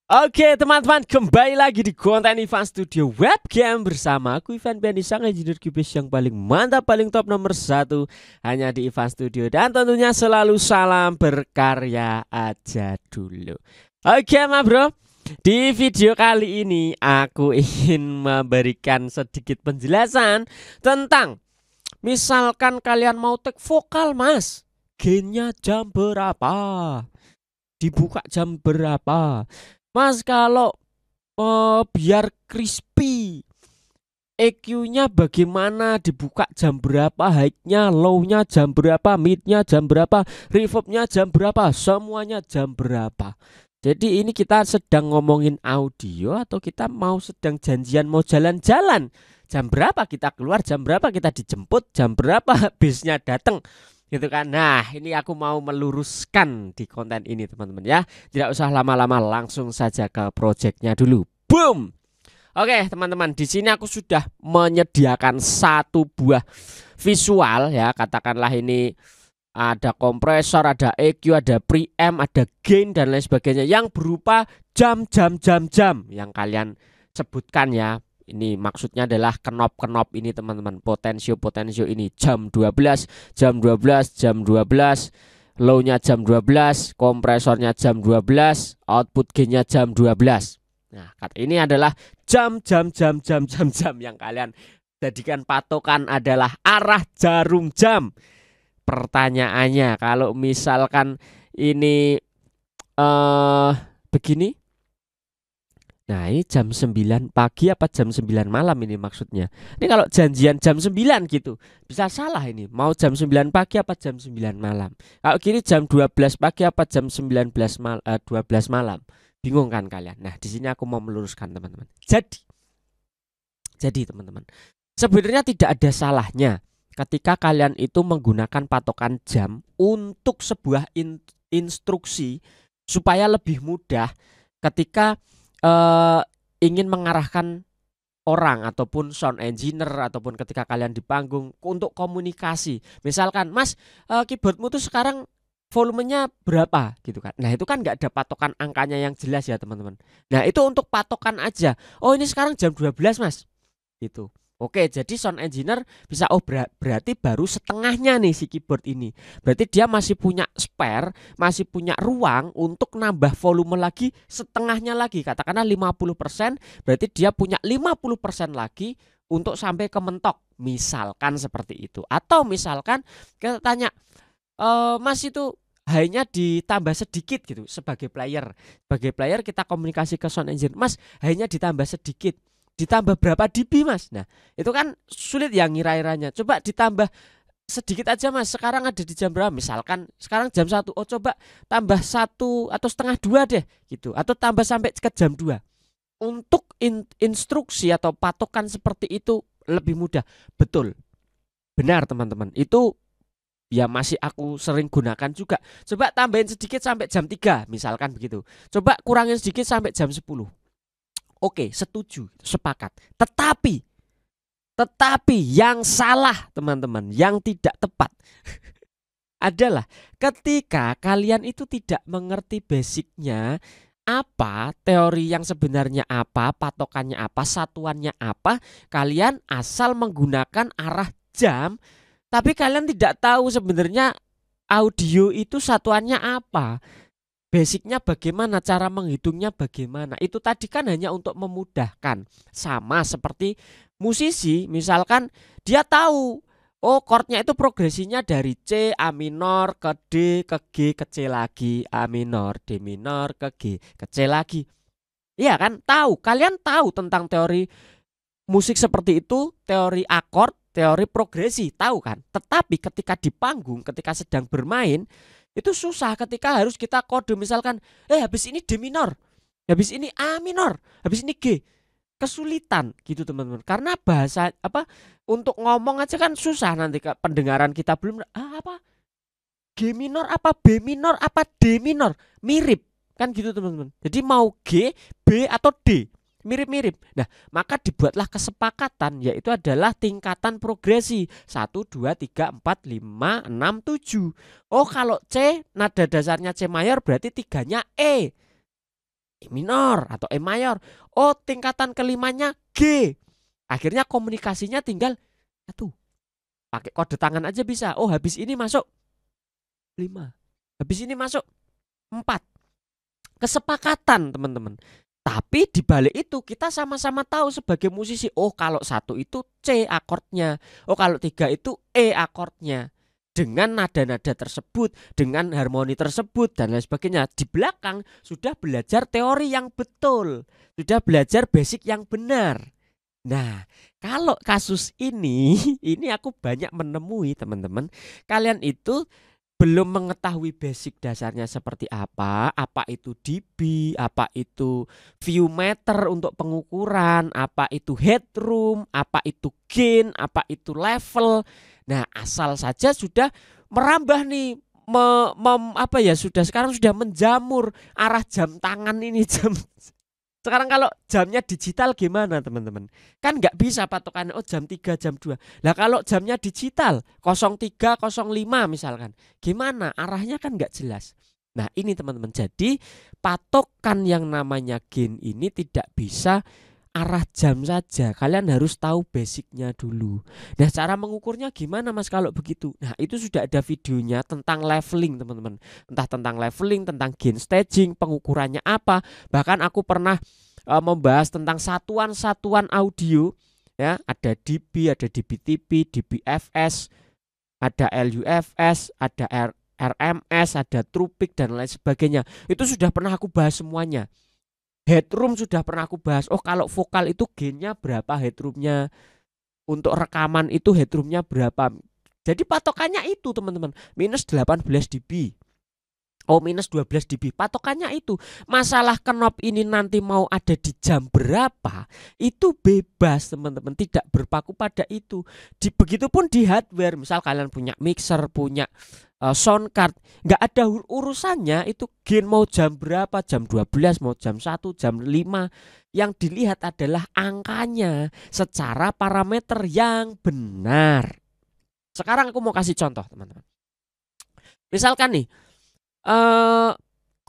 Oke teman-teman, kembali lagi di konten Ivan Studio Webcam bersama aku Ivan Piandi, sang engineer QBase yang paling mantap, paling top nomor 1 hanya di Ivan Studio. Dan tentunya selalu salam berkarya aja dulu. Oke ma bro, di video kali ini aku ingin memberikan sedikit penjelasan tentang misalkan kalian mau take vokal mas, gainnya jam berapa, dibuka jam berapa. Mas kalau biar crispy, EQ-nya bagaimana, dibuka jam berapa, high-nya, low-nya jam berapa, mid-nya jam berapa, reverb-nya jam berapa, semuanya jam berapa. Jadi ini kita sedang ngomongin audio atau kita sedang janjian mau jalan-jalan. Jam berapa kita keluar, jam berapa kita dijemput, jam berapa bisnya datang. Gitu kan. Nah, ini aku mau meluruskan di konten ini teman-teman ya. Tidak usah lama-lama, langsung saja ke projectnya dulu. Boom. Oke, teman-teman, di sini aku sudah menyediakan satu buah visual ya. Katakanlah ini ada kompresor, ada EQ, ada preamp, ada gain dan lain sebagainya yang berupa jam yang kalian sebutkan ya. Ini maksudnya adalah kenop-kenop ini teman-teman, potensio ini jam 12, jam 12, jam 12, low-nya jam 12, kompresornya jam 12, output gain-nya jam 12. Nah, ini adalah jam yang kalian jadikan patokan adalah arah jarum jam. Pertanyaannya, kalau misalkan ini begini, nah ini jam 9 pagi apa jam 9 malam ini maksudnya. Ini kalau janjian jam 9 gitu, bisa salah ini. Mau jam 9 pagi apa jam 9 malam. Kalau gini jam 12 pagi apa jam 12 malam. Bingung kan kalian? Nah, di sini aku mau meluruskan teman-teman. Jadi teman-teman, sebenarnya tidak ada salahnya ketika kalian itu menggunakan patokan jam untuk sebuah instruksi supaya lebih mudah ketika ingin mengarahkan orang ataupun sound engineer ataupun ketika kalian di panggung untuk komunikasi. Misalkan, Mas, keyboardmu tuh sekarang volumenya berapa gitu kan. Nah, itu kan nggak ada patokan angkanya yang jelas ya, teman-teman. Nah, itu untuk patokan aja. Oh, ini sekarang jam 12, Mas. Gitu. Oke, jadi sound engineer bisa berarti baru setengahnya nih si keyboard ini. Berarti dia masih punya spare, masih punya ruang untuk nambah volume lagi setengahnya lagi. Katakanlah 50%, berarti dia punya 50% lagi untuk sampai ke mentok. Misalkan seperti itu. Atau misalkan kita tanya, Mas itu high-nya ditambah sedikit gitu sebagai player. Sebagai player kita komunikasi ke sound engineer, Mas, high-nya ditambah sedikit. Ditambah berapa dB mas? Nah itu kan sulit ya ngira-iranya. Coba ditambah sedikit aja mas. Sekarang ada di jam berapa? Misalkan sekarang jam 1. Oh coba tambah 1 atau setengah 2 deh gitu. Atau tambah sampai ke jam 2. Untuk instruksi atau patokan seperti itu lebih mudah. Betul, benar teman-teman. Itu ya masih aku sering gunakan juga. Coba tambahin sedikit sampai jam 3 misalkan begitu. Coba kurangin sedikit sampai jam 10. Oke, setuju, sepakat. Tetapi yang salah teman-teman, yang tidak tepat adalah ketika kalian itu tidak mengerti basicnya apa, teori yang sebenarnya apa, patokannya apa, satuannya apa, kalian asal menggunakan arah jam, tapi kalian tidak tahu sebenarnya audio itu satuannya apa. Basicnya bagaimana, cara menghitungnya bagaimana. Itu tadi kan hanya untuk memudahkan. Sama seperti musisi, misalkan dia tahu, oh chordnya itu progresinya dari C, A minor, ke D, ke G, ke C lagi, A minor, D minor, ke G, ke C lagi. Iya kan, tahu. Kalian tahu tentang teori musik seperti itu, teori akord, teori progresi, tahu kan. Tetapi ketika di panggung, ketika sedang bermain, itu susah ketika harus kita kode misalkan habis ini D minor, habis ini A minor, habis ini G. Kesulitan gitu teman-teman. Karena bahasa apa untuk ngomong aja kan susah, nanti ke pendengaran kita belum apa G minor apa B minor apa D minor, mirip kan gitu teman-teman. Jadi mau G, B atau D mirip-mirip. Nah, maka dibuatlah kesepakatan, yaitu adalah tingkatan progresi 1, 2, 3, 4, 5, 6, 7. Oh, kalau C nada dasarnya C mayor berarti tiganya E. minor atau E mayor. Oh, tingkatan kelimanya G. Akhirnya komunikasinya tinggal satu. Pakai kode tangan aja bisa. Oh, habis ini masuk 5. Habis ini masuk 4. Kesepakatan, teman-teman. Tapi di balik itu kita sama-sama tahu sebagai musisi, oh kalau 1 itu C akordnya, oh kalau 3 itu E akordnya. Dengan nada-nada tersebut, dengan harmoni tersebut dan lain sebagainya. Di belakang sudah belajar teori yang betul, sudah belajar basic yang benar. Nah, kalau kasus ini aku banyak menemui teman-teman, kalian itu belum mengetahui basic dasarnya seperti apa itu dB, apa itu view meter untuk pengukuran, apa itu headroom, apa itu gain, apa itu level. Nah, asal saja sudah merambah nih, sekarang sudah menjamur arah jam tangan ini jam. Sekarang kalau jamnya digital gimana teman-teman? Kan nggak bisa patokannya oh jam 3, jam 2. Lah kalau jamnya digital 03, 05 misalkan. Gimana? Arahnya kan nggak jelas. Nah ini teman-teman. Jadi patokan yang namanya gain ini tidak bisa arah jam saja. Kalian harus tahu basicnya dulu. Nah cara mengukurnya gimana mas kalau begitu? Nah itu sudah ada videonya tentang leveling teman-teman. Entah tentang leveling, tentang gain staging, pengukurannya apa. Bahkan aku pernah membahas tentang satuan-satuan audio. Ya, ada dB, ada dBTB, dBFS, ada LUFS, ada RMS, ada true peak dan lain sebagainya. Itu sudah pernah aku bahas semuanya. Headroom sudah pernah aku bahas. Oh kalau vokal itu gainnya berapa headroomnya, untuk rekaman itu headroomnya berapa. Jadi patokannya itu teman-teman, minus 18 dB. Oh minus 12 dB, patokannya itu. Masalah knob ini nanti mau ada di jam berapa, itu bebas teman-teman, tidak berpaku pada itu. Begitupun di hardware, misal kalian punya mixer, punya sound card, nggak ada urusannya itu gain mau jam berapa, jam 12, mau jam 1, jam 5. Yang dilihat adalah angkanya secara parameter yang benar. Sekarang aku mau kasih contoh teman-teman. Misalkan nih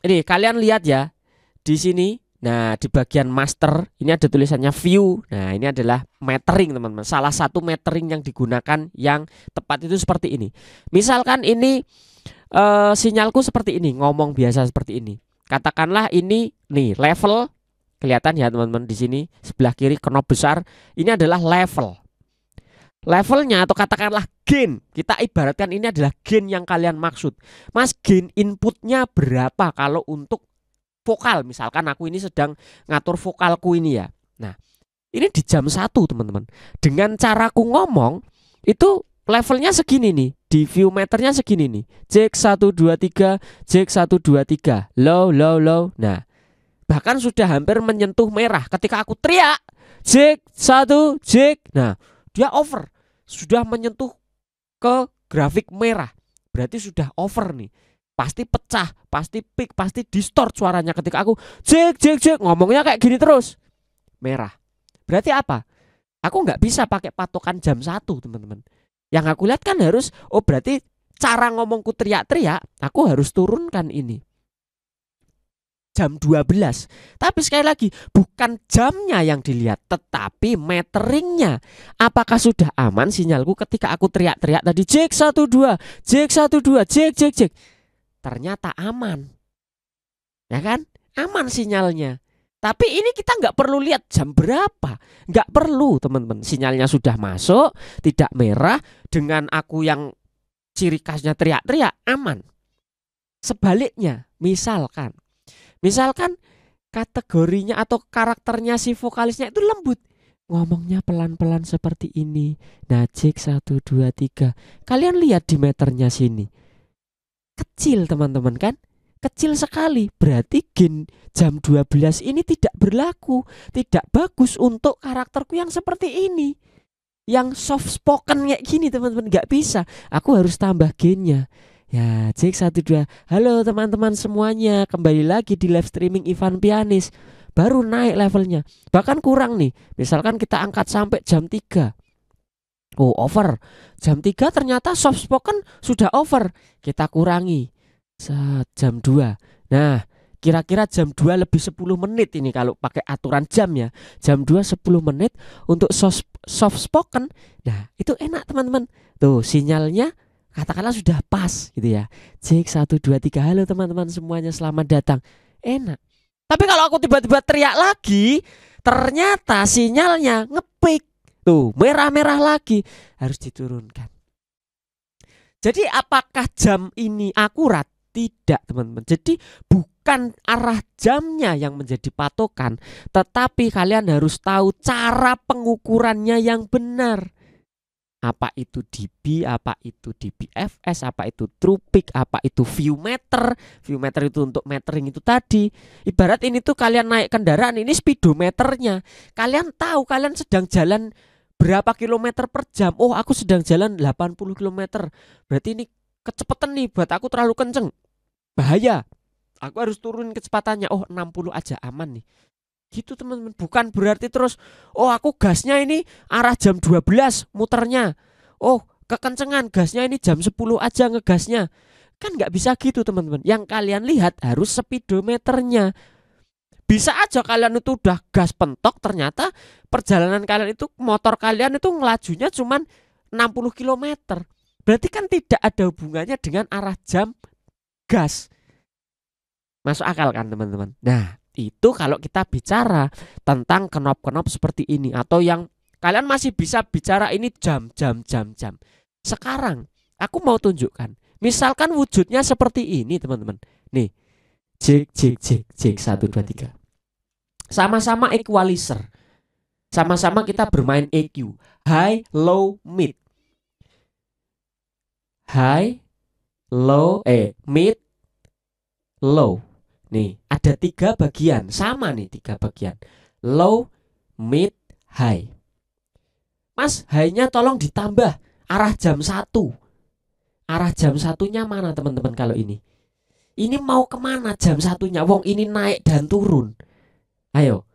ini kalian lihat ya di sini. Nah di bagian master ini ada tulisannya view. Nah ini adalah metering teman-teman. Salah satu metering yang digunakan yang tepat itu seperti ini. Misalkan ini sinyalku seperti ini, ngomong biasa seperti ini. Katakanlah ini nih level, kelihatan ya teman-teman di sini sebelah kiri knob besar. Ini adalah level. Levelnya atau katakanlah gain, kita ibaratkan ini adalah gain yang kalian maksud. Mas gain inputnya berapa kalau untuk vokal? Misalkan aku ini sedang ngatur vokalku ini ya. Nah ini di jam 1 teman-teman. Dengan caraku ngomong itu levelnya segini nih. Di view meternya segini nih. Jack 1, 2, 3, Jack 1, 2, 3. Low, low, low. Nah bahkan sudah hampir menyentuh merah. Ketika aku teriak Jack 1, Jack. Nah dia over, sudah menyentuh ke grafik merah. Berarti sudah over nih. Pasti pecah, pasti peak, pasti distort suaranya ketika aku Jack, Jack, Jack. Ngomongnya kayak gini terus. Merah. Berarti apa? Aku nggak bisa pakai patokan jam 1 teman-teman. Yang aku lihat kan harus, oh berarti cara ngomongku teriak-teriak, aku harus turunkan ini jam 12. Tapi sekali lagi bukan jamnya yang dilihat, tetapi meteringnya. Apakah sudah aman sinyalku ketika aku teriak-teriak tadi Jack 1, 2, Jack 1, 2, Jack, Jack, Jack. Ternyata aman. Ya kan? Aman sinyalnya. Tapi ini kita nggak perlu lihat jam berapa. Nggak perlu teman-teman. Sinyalnya sudah masuk, tidak merah. Dengan aku yang ciri khasnya teriak-teriak, aman. Sebaliknya, misalkan kategorinya atau karakternya si vokalisnya itu lembut, ngomongnya pelan-pelan seperti ini. Nah Jack 1, 2, 3. Kalian lihat di meternya sini, kecil teman-teman kan, kecil sekali. Berarti gain jam 12 ini tidak berlaku, tidak bagus untuk karakterku yang seperti ini, yang soft spoken kayak gini teman-teman. Gak bisa, aku harus tambah gainnya. Ya, Jack 1, 2. Halo teman-teman semuanya, kembali lagi di live streaming Ivan Pianis. Baru naik levelnya, bahkan kurang nih. Misalkan kita angkat sampai jam 3. Oh over, jam 3 ternyata soft spoken sudah over. Kita kurangi jam 2. Nah kira-kira jam 2 lebih 10 menit ini kalau pakai aturan jam ya. Jam 2 10 menit untuk soft spoken. Nah, itu enak teman-teman. Tuh, sinyalnya katakanlah sudah pas gitu ya. Cek 1 2 3, halo teman-teman semuanya, selamat datang. Enak. Tapi kalau aku tiba-tiba teriak lagi, ternyata sinyalnya ngepik. Tuh, merah-merah lagi, harus diturunkan. Jadi apakah jam ini akurat? Tidak teman-teman. Jadi bukan arah jamnya yang menjadi patokan, tetapi kalian harus tahu cara pengukurannya yang benar. Apa itu dB, apa itu dBFS, apa itu true peak, apa itu viewmeter. Viewmeter itu untuk metering itu tadi. Ibarat ini tuh kalian naik kendaraan, ini speedometernya. Kalian tahu kalian sedang jalan berapa kilometer per jam. Oh, aku sedang jalan 80 kilometer. Berarti ini kecepatan nih buat aku terlalu kenceng. Bahaya. Aku harus turun kecepatannya. Oh, 60 aja aman nih. Gitu teman-teman. Bukan berarti terus, oh aku gasnya ini arah jam 12 muternya. Oh, kekencengan gasnya ini jam 10 aja ngegasnya. Kan nggak bisa gitu teman-teman. Yang kalian lihat harus speedometernya. Bisa aja kalian itu udah gas pentok, ternyata perjalanan kalian itu, motor kalian itu ngelajunya cuman 60 kilometer. Berarti kan tidak ada hubungannya dengan arah jam gas. Masuk akal kan teman-teman? Nah, itu kalau kita bicara tentang knop-knop seperti ini, atau yang kalian masih bisa bicara ini jam. Sekarang aku mau tunjukkan. Misalkan wujudnya seperti ini teman-teman. Nih, cek 1 2 3. Sama-sama equalizer. Sama-sama kita bermain EQ, high, low, mid. High, low, mid, low. Nih, ada 3 bagian. Sama nih 3 bagian. Low, mid, high. Mas, high-nya tolong ditambah arah jam 1. Arah jam 1-nya mana teman-teman kalau ini? Ini mau kemana jam 1-nya? Wong ini naik dan turun. Ayo.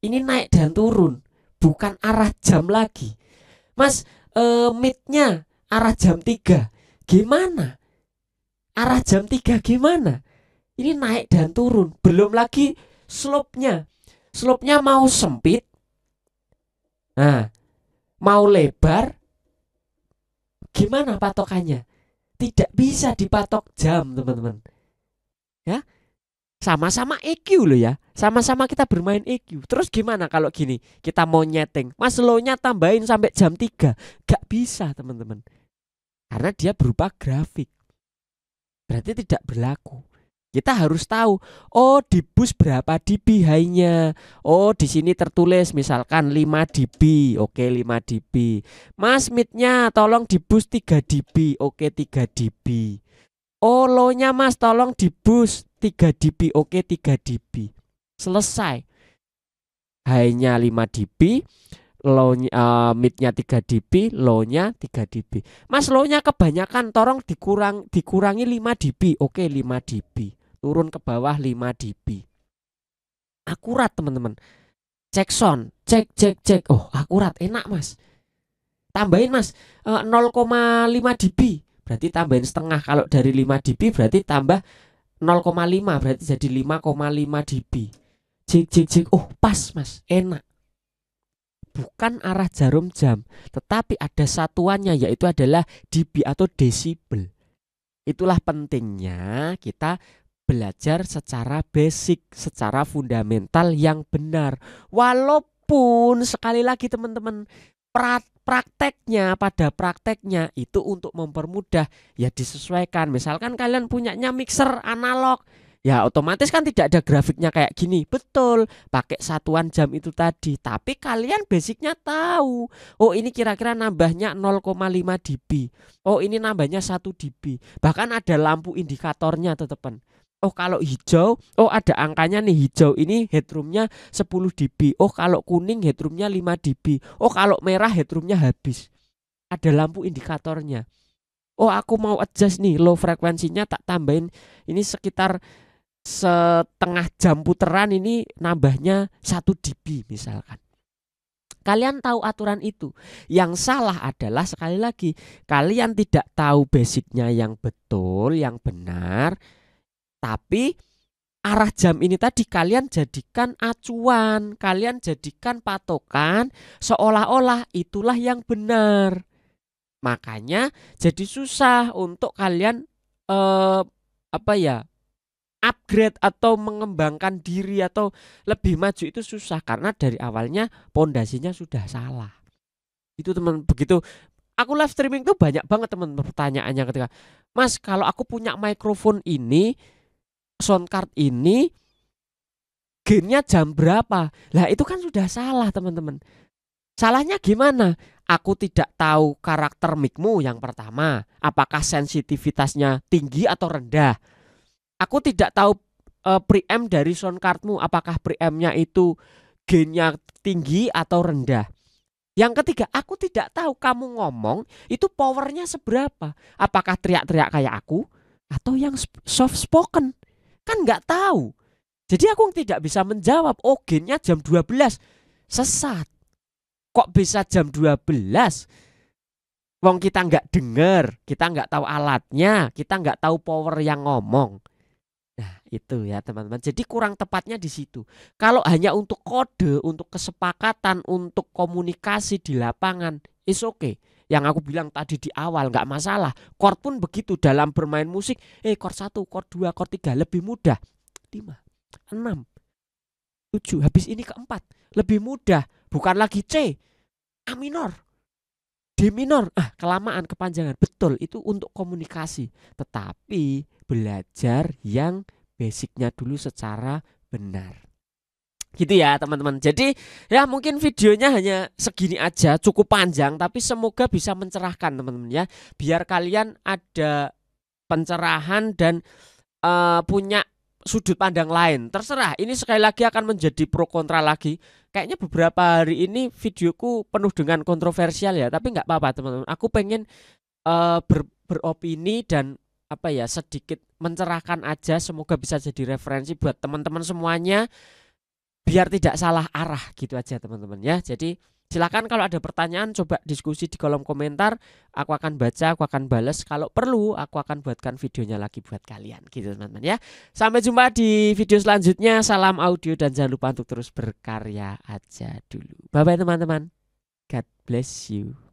Ini naik dan turun. Bukan arah jam lagi. Mas, mid-nya arah jam 3. Gimana? Arah jam 3 gimana? Ini naik dan turun. Belum lagi slope-nya. Slope-nya mau sempit. Nah, mau lebar. Gimana patokannya? Tidak bisa dipatok jam, teman-teman. Ya. Sama-sama EQ loh ya. Sama-sama kita bermain EQ. Terus gimana kalau gini? Kita mau nyeting. Mas, slow-nya tambahin sampai jam 3. Gak bisa, teman-teman. Karena dia berupa grafik. Berarti tidak berlaku. Kita harus tahu, oh di bus berapa dB high-nya. Oh di sini tertulis misalkan 5 dB. Oke 5 dB. Mas, mid-nya tolong di bus 3 dB. Oke 3 dB. Oh low-nya mas tolong di bus 3 dB. Oke 3 dB. Selesai. High-nya 5 dB, low-nya, mid-nya 3 dB, low-nya 3 dB. Mas, low-nya kebanyakan, tolong dikurangi 5 dB. Oke 5 dB. Turun ke bawah 5 dB. Akurat teman-teman. Cek sound, cek. Oh akurat, enak mas. Tambahin mas 0,5 dB. Berarti tambahin setengah. Kalau dari 5 dB berarti tambah 0,5. Berarti jadi 5,5 dB. Cek. Oh pas mas, enak. Bukan arah jarum jam, tetapi ada satuannya, yaitu adalah dB atau desibel. Itulah pentingnya kita belajar secara basic, secara fundamental yang benar. Walaupun sekali lagi teman-teman, pada prakteknya itu untuk mempermudah ya disesuaikan. Misalkan kalian punyanya mixer analog, ya otomatis kan tidak ada grafiknya kayak gini. Betul, pakai satuan jam itu tadi. Tapi kalian basicnya tahu, oh ini kira-kira nambahnya 0,5 dB. Oh ini nambahnya 1 dB. Bahkan ada lampu indikatornya teman-teman. Oh kalau hijau, oh ada angkanya nih, hijau ini headroomnya 10 dB. Oh kalau kuning headroomnya 5 dB. Oh kalau merah headroomnya habis. Ada lampu indikatornya. Oh aku mau adjust nih, low frekuensinya tak tambahin ini sekitar setengah jam puteran, ini nambahnya 1 dB misalkan. Kalian tahu aturan itu. Yang salah adalah sekali lagi, kalian tidak tahu basicnya yang betul, yang benar. Tapi arah jam ini tadi kalian jadikan acuan, kalian jadikan patokan, seolah-olah itulah yang benar. Makanya jadi susah untuk kalian apa ya, upgrade atau mengembangkan diri atau lebih maju itu susah karena dari awalnya pondasinya sudah salah. Itu teman, begitu aku live streaming tuh banyak banget teman pertanyaannya ketika, Mas kalau aku punya mikrofon ini, soundcard ini, gainnya jam berapa? Lah itu kan sudah salah teman-teman. Salahnya gimana? Aku tidak tahu karakter micmu yang pertama, apakah sensitivitasnya tinggi atau rendah. Aku tidak tahu preamp dari soundcardmu, apakah preampnya itu gainnya tinggi atau rendah. Yang ketiga, aku tidak tahu kamu ngomong itu powernya seberapa. Apakah teriak-teriak kayak aku atau yang soft spoken? Kan nggak tahu. Jadi aku tidak bisa menjawab, oh gainnya jam 12. Sesat. Kok bisa jam 12? Wong kita nggak dengar, kita nggak tahu alatnya, kita nggak tahu power yang ngomong. Nah itu ya teman-teman. Jadi kurang tepatnya di situ. Kalau hanya untuk kode, untuk kesepakatan, untuk komunikasi di lapangan, is okay. Yang aku bilang tadi di awal nggak masalah. Chord pun begitu dalam bermain musik. Chord 1, chord 2, chord 3 lebih mudah. 5, 6, 7. Habis ini keempat lebih mudah. Bukan lagi C, A minor, D minor. Kelamaan, kepanjangan. Betul, itu untuk komunikasi. Tetapi belajar yang basicnya dulu secara benar. Gitu ya teman-teman. Jadi ya mungkin videonya hanya segini aja, cukup panjang, tapi semoga bisa mencerahkan teman-teman ya. Biar kalian ada pencerahan dan punya sudut pandang lain. Terserah, ini sekali lagi akan menjadi pro kontra lagi. Kayaknya beberapa hari ini videoku penuh dengan kontroversial ya, tapi nggak apa-apa teman-teman. Aku pengen beropini dan apa ya, sedikit mencerahkan aja. Semoga bisa jadi referensi buat teman-teman semuanya, biar tidak salah arah gitu aja teman-teman ya. Jadi silakan kalau ada pertanyaan coba diskusi di kolom komentar. Aku akan baca, aku akan balas. Kalau perlu aku akan buatkan videonya lagi buat kalian gitu teman-teman ya. Sampai jumpa di video selanjutnya. Salam audio dan jangan lupa untuk terus berkarya aja dulu. Bye bye teman-teman. God bless you.